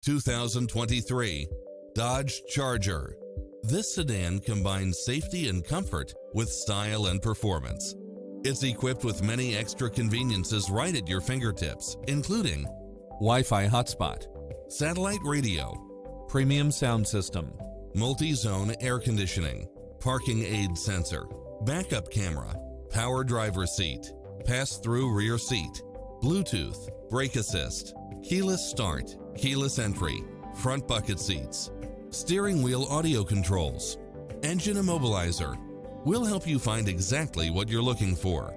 2023 Dodge Charger. This sedan combines safety and comfort with style and performance. It's equipped with many extra conveniences right at your fingertips, including Wi-Fi hotspot, satellite radio, premium sound system, multi-zone air conditioning, parking aid sensor, backup camera, power driver seat, pass-through rear seat, Bluetooth, brake assist, keyless start, keyless entry, front bucket seats, steering wheel audio controls, engine immobilizer. We'll help you find exactly what you're looking for.